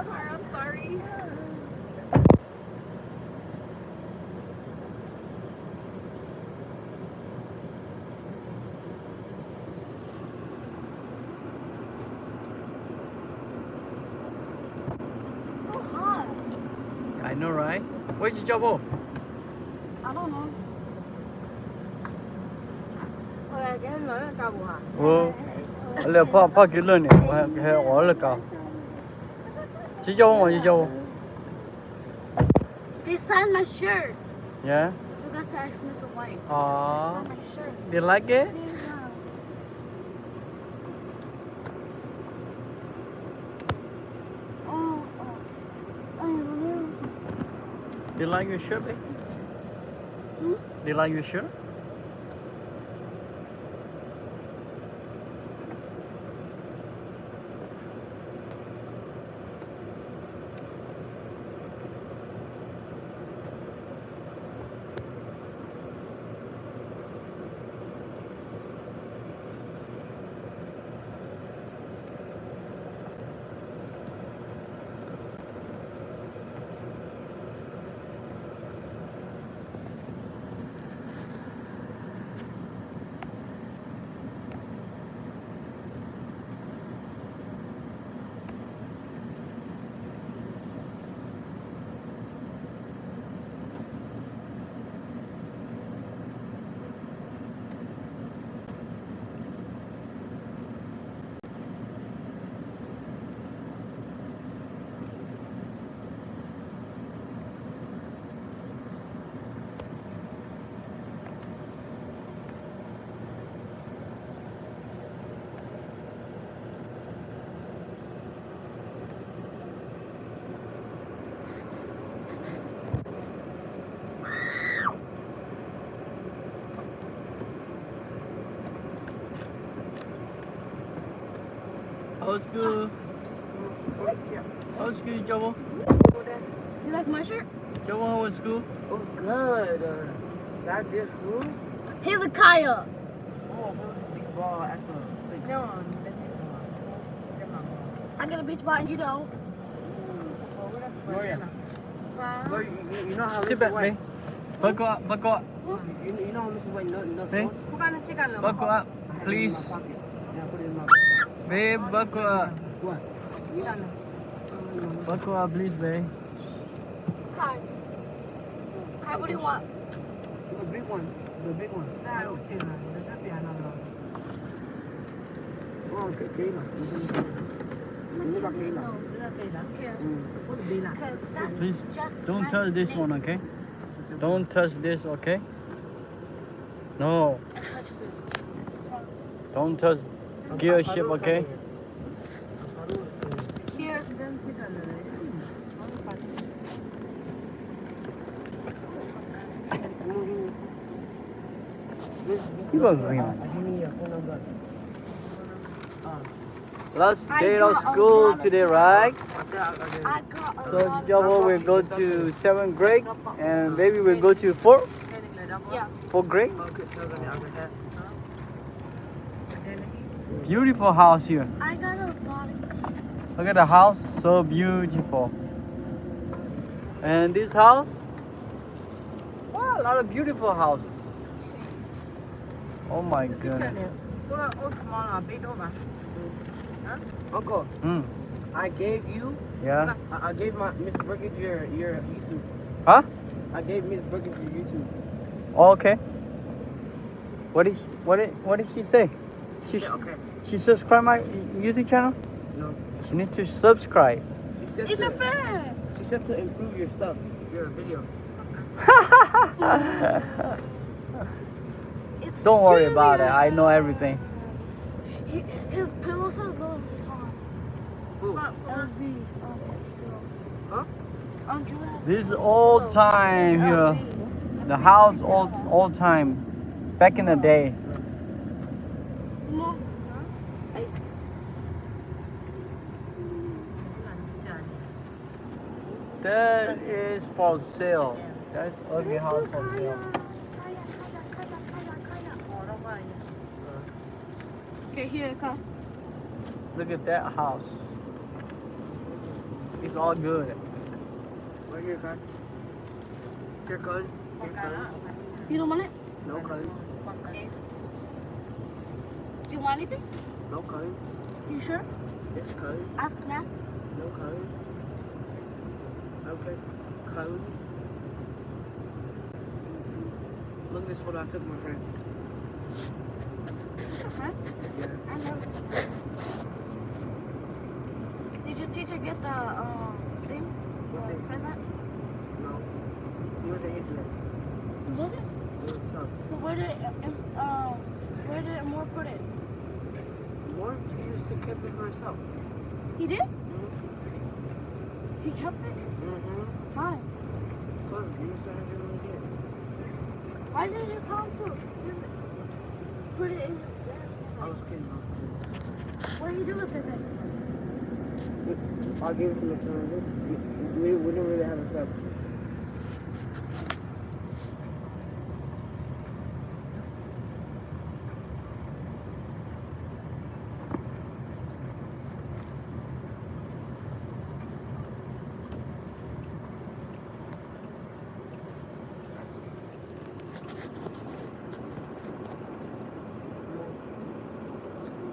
car. I'm sorry. So hot. I know, right? Where's your job? I don't know. Cái lớn là cao hả? Là pa cái lớn này, hay ở là cao. Chị cho chị cho. They signed my shirt. Yeah. Forgot to ask Mr. White. Aww. They signed my shirt. You like it? Do you like your shirt, babe? Hmm? Do you like your shirt? Old school. Old school, Joe. You like my shirt? Joe, old school. It was good. That's this room. Here's a Kaya. Oh, big ball after. No, I got a beach ball and you don't. Gloria. Gloria, you know how Sit Mr. back, White. babe. Buckle up, buckle up. You know how Mr. White no Hey. phone? Buckle up, please. Yeah, put it in my pocket. Babe, buckle up. What? You got no. Buckle up, please, babe. Kai. Kai, what do you want? The big one. The big one. Oh, okay, okay. Ini pakai ini. Here. Because that's Please, just don't my touch this name. one, okay? Don't touch this, okay? No, I touched it. don't touch gear ship, okay? Here. 이거 그냥. Last day of school today, right? I got a So lot of Jobo will go to 7th grade and baby will go to 4th Yeah. grade. Beautiful house here. I got a lot of Look at the house, so beautiful. And this house, wow, a lot of beautiful houses. Oh my goodness. Uncle, Mm. I gave you. Yeah. I gave my Miss Burkett your YouTube. Huh? I gave Miss Burkett your YouTube. Oh, okay. What did she say? She Yeah, okay. she subscribe my YouTube channel? No. She needs to subscribe. She said It's to, a fan. She said to improve your stuff, your video. It's Don't worry about it. Junior. I know everything. His pillow says Louis Vuitton. Who? LV. On his pillow. Huh? On Julia's This is pillow. old time here. LV. The house old time. Back in the day. Mom. That is for sale. That's ugly house for sale. Okay, here it comes. Look at that house. It's all good. Right here, guys. Here, guys. Here, guys. You don't want it? No, guys. Okay. Do you want anything? No, guys. You sure? Yes, guys. I have snacks. No, guys. Okay, guys. Look at this photo I took my friend. What's your friend? Yeah. I've never seen that. Did your teacher get the thing? What The thing? present? No. He was an idiot. Was it? He was tough. So where did Moore put it? More? He used to keep it for himself. He did? Mm-hmm. He kept it? Mm-hmm. Why? Because he used to have it when he did. Why didn't you tell him to put it in his desk? I was kidding. What did he do with it then? I'll give it to Mr. Randy. We didn't really have a sub.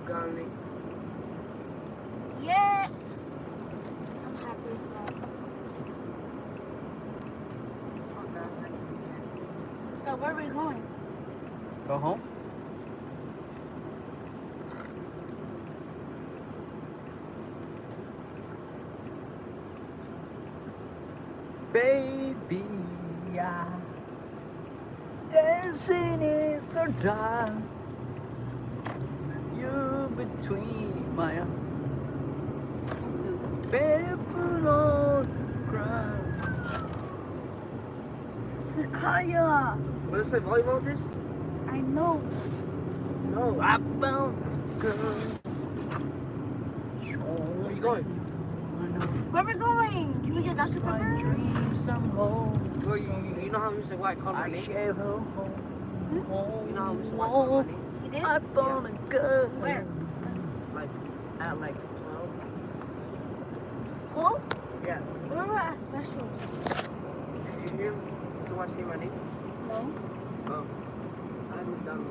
Garlic. Yeah. I'm happy as well. So where are we going? Go home? Baby, yeah. Dancing in the dark. You between my arms. Barefoot on the ground. Sakaya. Let's play volleyball with this? I know. No. I found a girl. Where you going? Where are we going? Can we get Dr. My Pepper? dreams some home. Bro, you know how Mr. White called my I name? shave her home. You know how Mr. White called my name? He did? I found a girl. Where? Like, at like 12. Oh? Yeah. We were at specials. Did you hear him? Do I say my name? No. Oh. I haven't done it.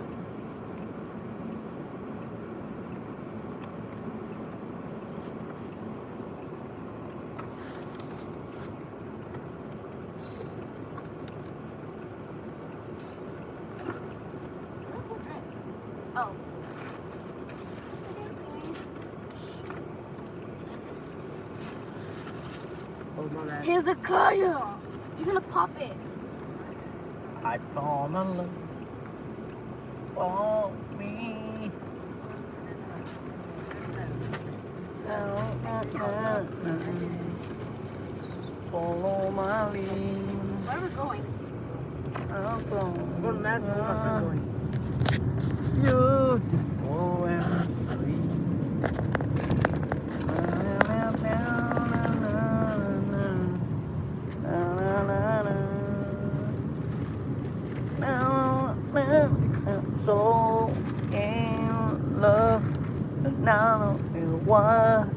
Where's the drink? Oh. Oh, my bad. Here's a Kaya. You're gonna pop it. I found a love for me. Follow my lead. Where are we going? I'm going. Go to Madison with my friend going. Beautiful and sweet. So in love, and now what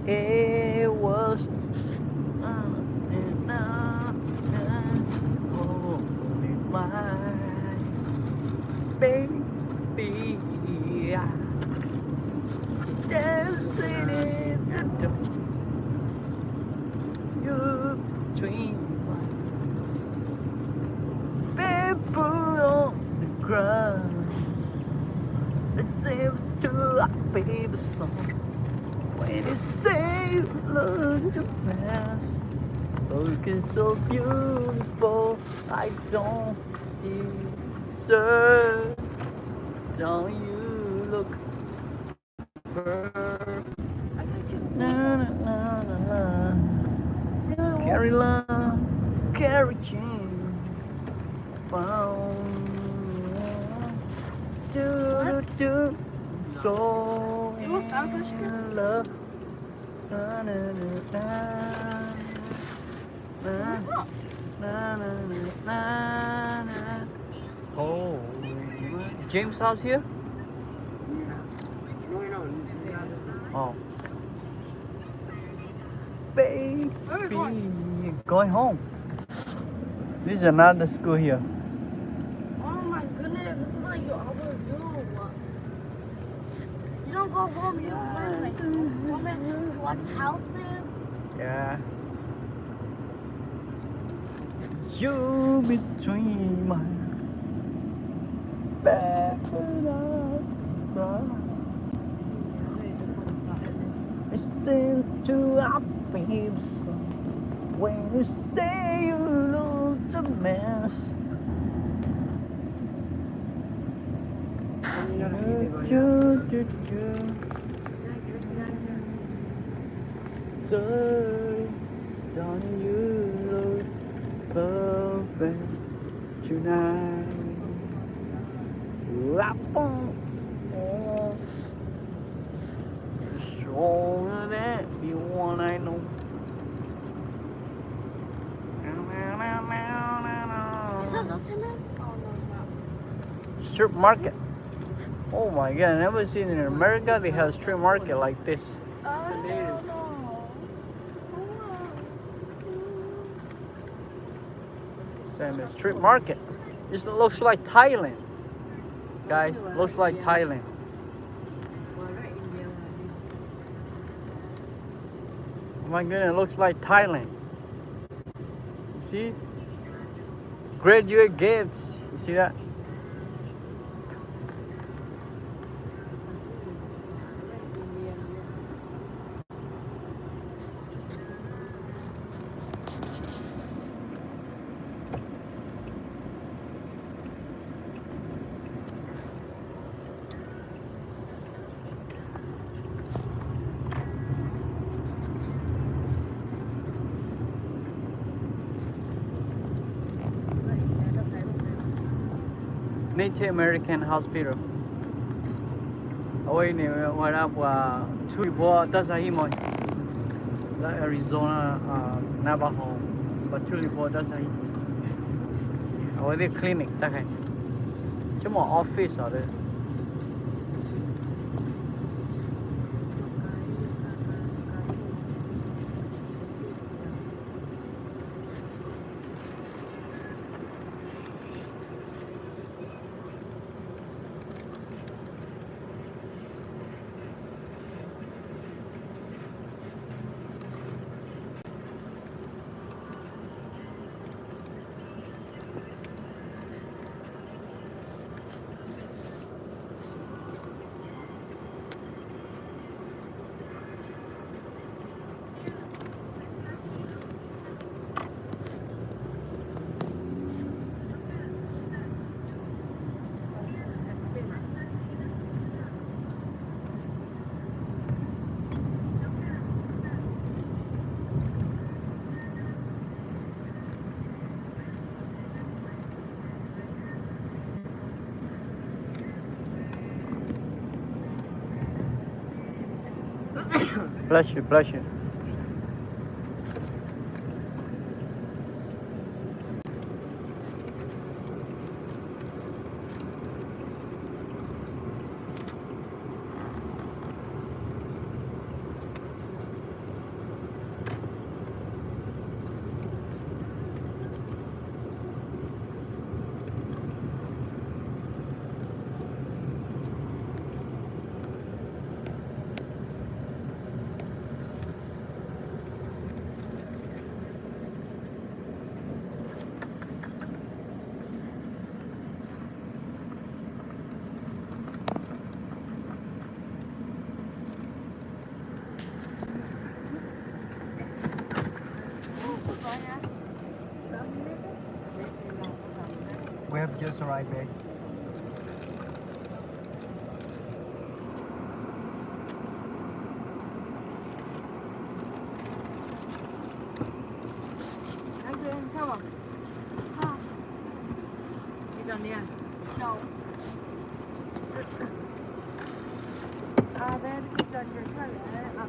it was. Baby, dancing in the dark, you dream, people on the ground. Let's sing to our baby song. When you say love to pass, looking so beautiful, I don't deserve. Don't you look perfect? Na, na, na, na, na. Carry love, carry change. Found do so in love. Na, na, na, na, na, na, na, na. Oh, James' house here? No, no. Oh. baby. Where are we going? Going home. This is another school here. Oh my goodness, this is what you always do. You don't go home, you learn like women to watch houses. Yeah. You between my back and up. Listen to our babes when you say you love the mess. Sorry, don't you look perfect tonight? Stronger than you want, I know. Is that Lieutenant? Oh no, it's not. Strip market. Oh my god, I never seen in America they have street market like this. Oh no. Same as street market. It looks like Thailand. Guys, looks like Thailand. Oh my goodness, it looks like Thailand. You see? Graduate gifts. You see that? Native American Hospital. Ở này ngoài ra của Two River that's a him that Arizona Navajo but Two River that's a him. Ở đây clinic ta cái chứ mà office ở đây. Bless you, bless you. We have just arrived back. Anh thấy không à? Huh? Đi gần đi à? No. Then đi gần rồi sao lại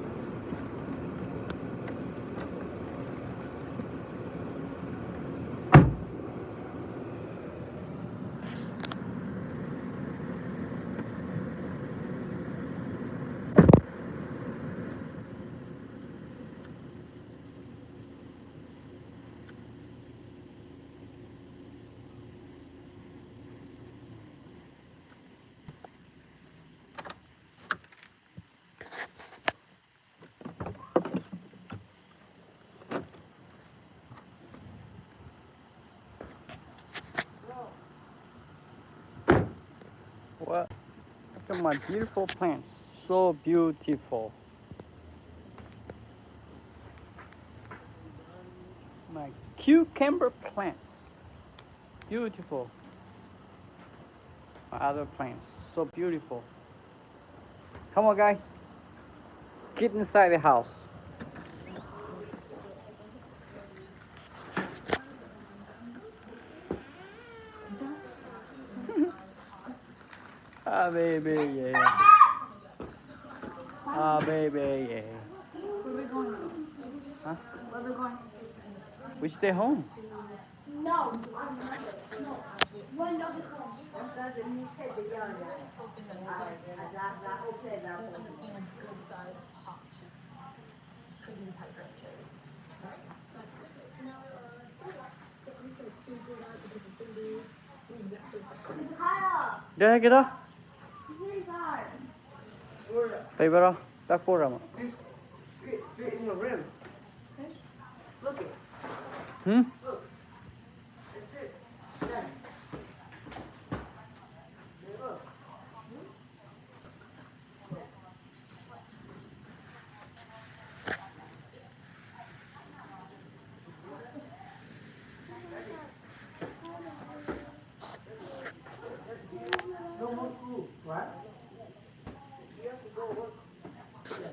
at my beautiful plants. So beautiful. My cucumber plants. Beautiful. My other plants. So beautiful. Come on, guys. Get inside the house. Ah, baby, yeah. Ah, baby, yeah. Where we going? Huh? Where we going? We stay home. No. No. When do we come? It's higher. There, get up. It's higher. Baby, back for them. This fit in the rim. Look it. Hmm? Look. It fits. Yeah. Look. No more school, right? You have to go work. Yeah.